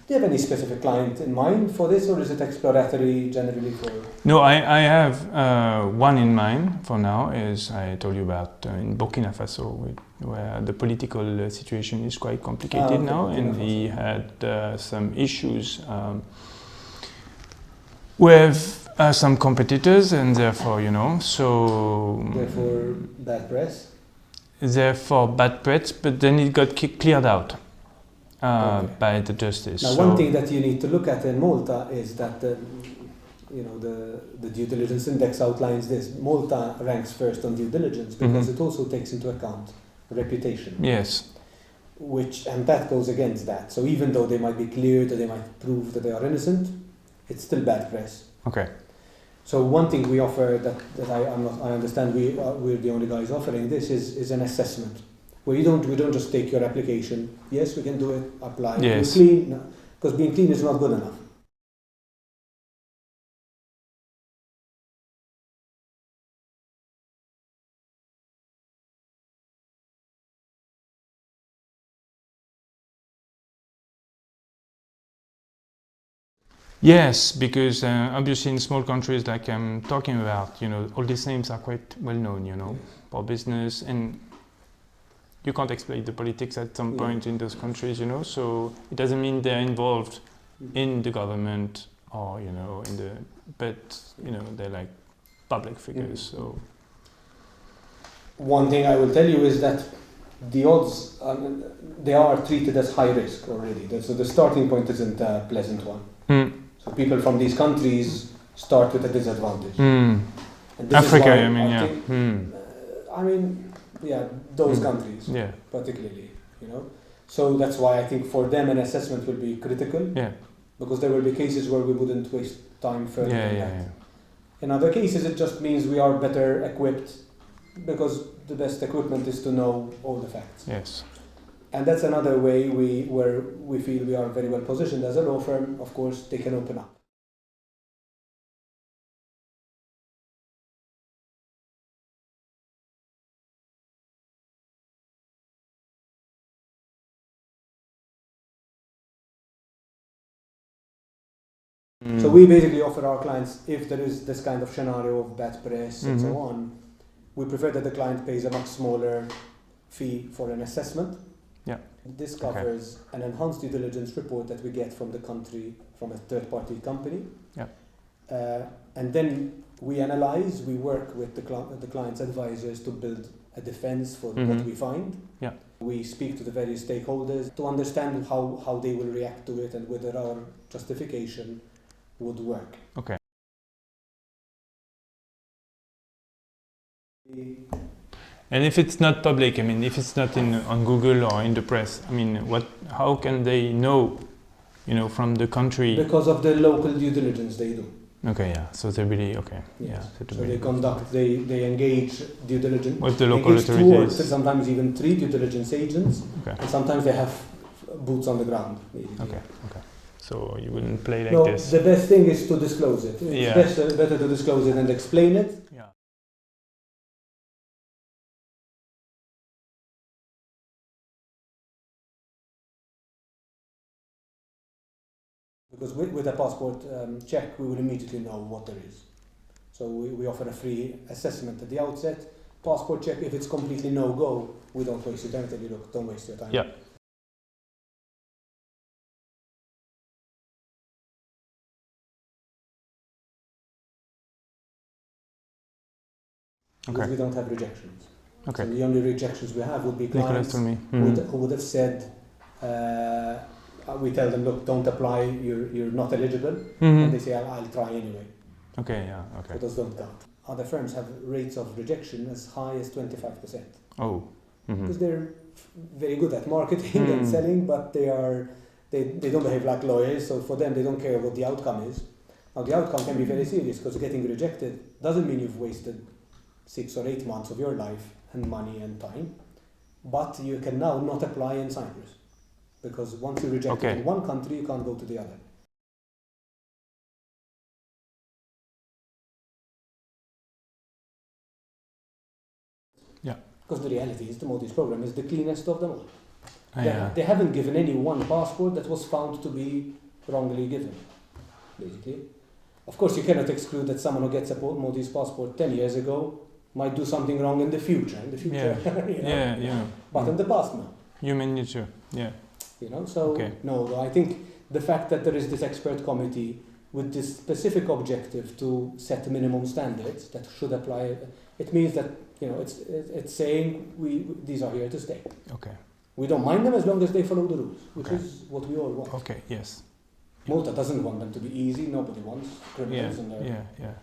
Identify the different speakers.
Speaker 1: Do you have any specific client in mind for this, or is it exploratory generally for?
Speaker 2: No, I have one in mind for now. Is I told you about in Burkina Faso, where the political situation is quite complicated now, and we had some issues with some competitors, and therefore, so.
Speaker 1: Therefore, bad press.
Speaker 2: Therefore, bad press, but then it got cleared out. By the justice.
Speaker 1: Now, one thing that you need to look at in Malta is that the due diligence index outlines this. Malta ranks first on due diligence because it also takes into account reputation.
Speaker 2: Yes.
Speaker 1: And that goes against that. So even though they might be cleared or they might prove that they are innocent, it's still bad press.
Speaker 2: Okay.
Speaker 1: So one thing we offer that I understand we're the only guys offering this is an assessment. Where we don't just take your application. Yes, we can do it. Apply.
Speaker 2: Yes.
Speaker 1: You're clean, because being clean is not good enough.
Speaker 2: Yes, because obviously in small countries like I'm talking about, all these names are quite well known, for business, and you can't explain the politics at some point in those countries, so it doesn't mean they're involved in the government or, but they're like public figures, so.
Speaker 1: One thing I will tell you is that the odds, they are treated as high risk already. So the starting point isn't a pleasant one. So people from these countries start with a disadvantage. And
Speaker 2: Africa,
Speaker 1: those countries, particularly, So that's why I think for them an assessment will be critical. Yeah. Because there will be cases where we wouldn't waste time further than that. In other cases, it just means we are better equipped because the best equipment is to know all the facts.
Speaker 2: Yes.
Speaker 1: And that's another way where we feel we are very well positioned as a law firm. Of course, they can open up. So we basically offer our clients, if there is this kind of scenario of bad press and so on, we prefer that the client pays a much smaller fee for an assessment. Yeah. This covers an enhanced due diligence report that we get from the country, from a third-party company. Yeah. And then we analyze, we work with the client's advisors to build a defense for what we find. Yeah. We speak to the various stakeholders to understand how they will react to it and whether our justification would work. Okay.
Speaker 2: And if it's not public, if it's not on Google or in the press, how can they know, from the country?
Speaker 1: Because of the local due diligence they do.
Speaker 2: Okay, yeah. So they really,
Speaker 1: they engage due diligence
Speaker 2: with the local authorities.
Speaker 1: 2 or sometimes even 3 due diligence agents, and sometimes they have boots on the ground. Basically.
Speaker 2: Okay. So you wouldn't play like this.
Speaker 1: The best thing is to disclose it. It's better to disclose it and explain it.
Speaker 2: Yeah.
Speaker 1: Because with a passport check, we will immediately know what there is. So we offer a free assessment at the outset. Passport check, if it's completely no-go, we don't waste your time. Tell you, look, don't waste your time.
Speaker 2: Yeah.
Speaker 1: Because we don't have rejections.
Speaker 2: Okay.
Speaker 1: So the only rejections we have would be clients who would have said, we tell them, look, don't apply, you're not eligible, and they say, I'll try anyway.
Speaker 2: Okay, yeah, okay.
Speaker 1: So those don't count. Other firms have rates of rejection as high as 25%.
Speaker 2: Oh.
Speaker 1: Because they're very good at marketing and selling, but they don't behave like lawyers, so for them they don't care what the outcome is. Now the outcome can be very serious because getting rejected doesn't mean you've wasted 6 or 8 months of your life and money and time, but you can now not apply in Cyprus because once you're rejected in one country, you can't go to the other. Yeah. Because the reality is the Maltese program is the cleanest of them all. They haven't given any one passport that was found to be wrongly given, basically. Of course, you cannot exclude that someone who gets a Maltese passport 10 years ago might do something wrong in the future. But in the past, no.
Speaker 2: Human nature,
Speaker 1: No, I think the fact that there is this expert committee with this specific objective to set minimum standards that should apply, it means that, it's saying these are here to stay.
Speaker 2: Okay.
Speaker 1: We don't mind them as long as they follow the rules, which is what we all want.
Speaker 2: Okay, yes.
Speaker 1: Malta doesn't want them to be easy. Nobody wants criminals in there.
Speaker 2: Yeah.